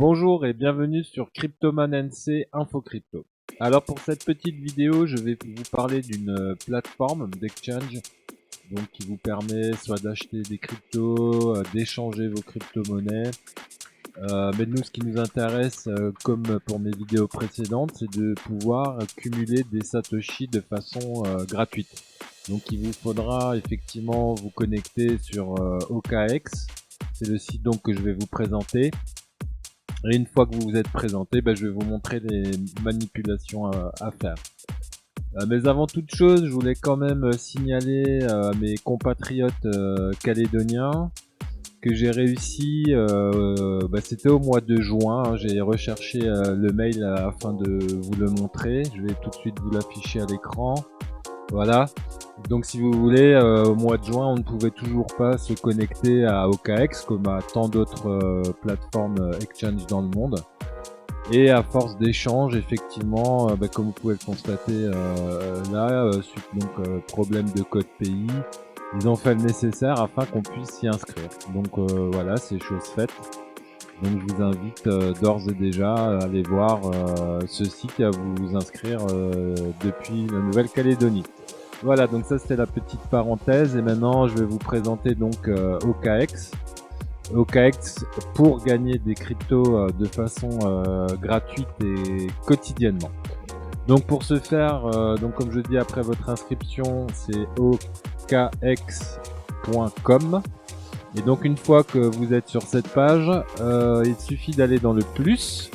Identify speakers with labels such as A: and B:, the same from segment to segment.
A: Bonjour et bienvenue sur Cryptoman NC Info Crypto. Alors pour cette petite vidéo, je vais vous parler d'une plateforme d'exchange donc qui vous permet soit d'acheter des cryptos, d'échanger vos crypto-monnaies. Mais nous, ce qui nous intéresse, comme pour mes vidéos précédentes, c'est de pouvoir cumuler des satoshi de façon gratuite. Donc il vous faudra effectivement vous connecter sur OKX. C'est le site donc que je vais vous présenter. Et une fois que vous vous êtes présenté, je vais vous montrer les manipulations à faire. Mais avant toute chose, je voulais quand même signaler à mes compatriotes calédoniens que j'ai réussi, c'était au mois de juin, hein, j'ai recherché le mail afin de vous le montrer. Je vais tout de suite vous l'afficher à l'écran. Voilà. Donc si vous voulez, au mois de juin, on ne pouvait toujours pas se connecter à OKX comme à tant d'autres plateformes exchange dans le monde. Et à force d'échanges, effectivement, comme vous pouvez le constater là, suite donc problème de code pays, ils ont fait le nécessaire afin qu'on puisse s'y inscrire. Donc voilà, c'est chose faite. Donc je vous invite d'ores et déjà à aller voir ce site et à vous inscrire depuis la Nouvelle-Calédonie. Voilà, donc ça c'était la petite parenthèse et maintenant je vais vous présenter donc OKX. OKX pour gagner des cryptos de façon gratuite et quotidiennement. Donc pour ce faire, donc comme je dis après votre inscription, c'est okx.com. Et donc une fois que vous êtes sur cette page, il suffit d'aller dans le plus.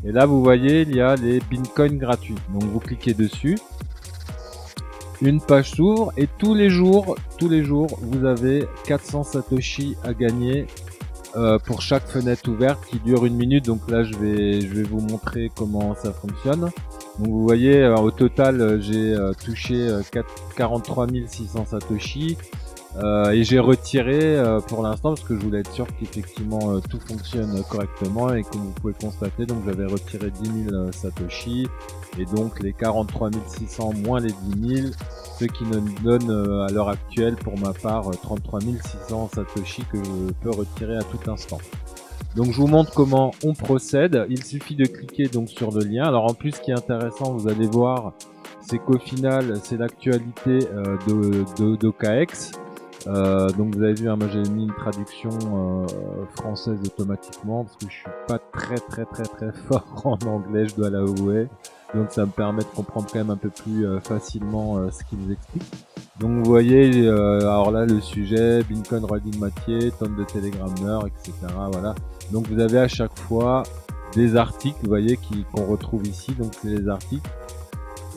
A: Et là vous voyez, il y a les Bitcoin gratuits. Donc vous cliquez dessus. Une page s'ouvre et tous les jours, vous avez 400 Satoshi à gagner pour chaque fenêtre ouverte qui dure 1 minute. Donc là, je vais vous montrer comment ça fonctionne. Donc vous voyez, au total, j'ai touché 43 600 Satoshi. Et j'ai retiré pour l'instant parce que je voulais être sûr qu'effectivement tout fonctionne correctement et comme vous pouvez le constater, donc j'avais retiré 10 000 Satoshi et donc les 43 600 moins les 10 000, ce qui nous donne à l'heure actuelle pour ma part 33 600 Satoshi que je peux retirer à tout instant. Donc je vous montre comment on procède. Il suffit de cliquer donc sur le lien. Alors en plus, ce qui est intéressant, vous allez voir, c'est qu'au final c'est l'actualité d'OKX. Donc vous avez vu, hein, moi j'ai mis une traduction française automatiquement parce que je suis pas très fort en anglais, je dois l'avouer. Donc ça me permet de comprendre quand même un peu plus facilement ce qu'ils expliquent. Donc vous voyez, alors là le sujet, Bitcoin Rolling Mathieu, tonne de télégrammeurs, etc. Voilà. Donc vous avez à chaque fois des articles, vous voyez, qu'on retrouve ici. Donc c'est les articles.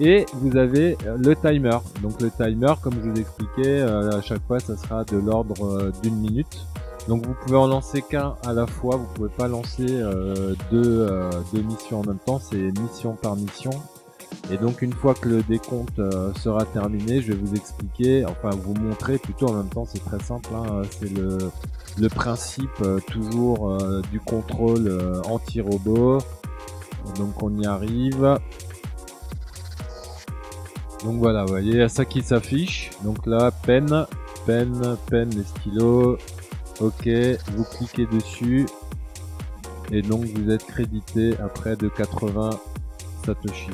A: Et vous avez le timer. Donc le timer, comme je vous expliquais, à chaque fois ça sera de l'ordre d'1 minute. Donc vous pouvez en lancer qu'un à la fois, vous pouvez pas lancer deux missions en même temps, c'est mission par mission. Et donc une fois que le décompte sera terminé, je vais vous expliquer, enfin vous montrer plutôt en même temps, c'est très simple, hein, c'est le principe toujours du contrôle anti-robot. Donc on y arrive. Donc voilà, vous voyez, il y a ça qui s'affiche. Donc là, peine, les stylos. Ok, vous cliquez dessus. Et donc vous êtes crédité à près de 80 Satoshi.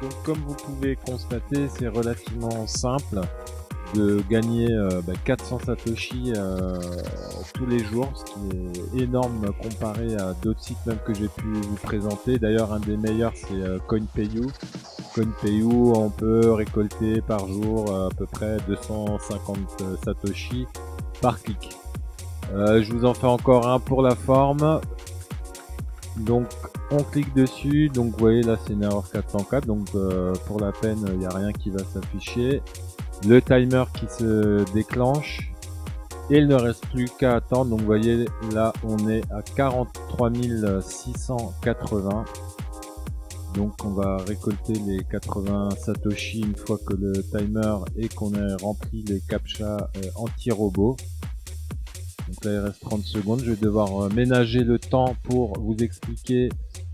A: Donc comme vous pouvez constater, c'est relativement simple de gagner 400 Satoshi tous les jours, ce qui est énorme comparé à d'autres sites même que j'ai pu vous présenter. D'ailleurs, un des meilleurs, c'est CoinPayU. CoinPayU, on peut récolter par jour à peu près 250 Satoshi par clic. Je vous en fais encore un pour la forme. Donc on clique dessus, donc vous voyez là c'est une erreur 404, donc pour la peine il n'y a rien qui va s'afficher. Le timer qui se déclenche et il ne reste plus qu'à attendre. Donc vous voyez là on est à 43 680. Donc on va récolter les 80 Satoshi une fois que le timer et qu'on ait rempli les captcha anti-robot. Donc là il reste 30 secondes, je vais devoir ménager le temps pour vous expliquer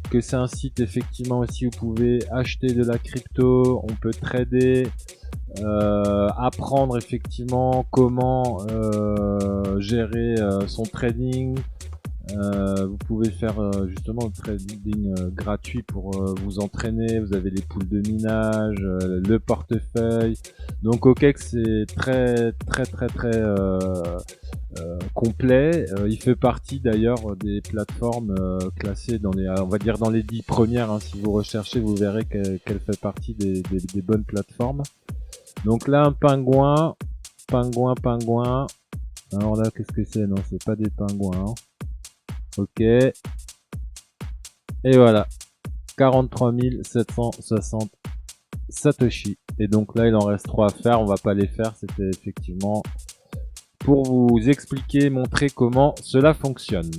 A: que c'est un site effectivement aussi où vous pouvez acheter de la crypto, on peut trader, apprendre effectivement comment gérer son trading, Vous pouvez faire justement le trading gratuit pour vous entraîner. Vous avez les poules de minage, le portefeuille. Donc OKEx c'est très complet. Il fait partie d'ailleurs des plateformes classées dans les, on va dire dans les 10 premières. Hein. Si vous recherchez, vous verrez qu'elle fait partie des bonnes plateformes. Donc là, un pingouin. Alors là, qu'est-ce que c'est? Non, c'est pas des pingouins. Hein. Ok. Et voilà. 43 760 Satoshi. Et donc là, il en reste 3 à faire. On va pas les faire. C'était effectivement pour vous expliquer, montrer comment cela fonctionne.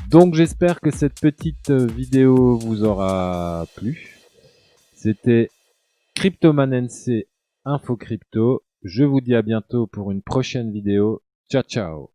A: Donc j'espère que cette petite vidéo vous aura plu. C'était CryptomanNC Info Crypto. Je vous dis à bientôt pour une prochaine vidéo. Ciao ciao.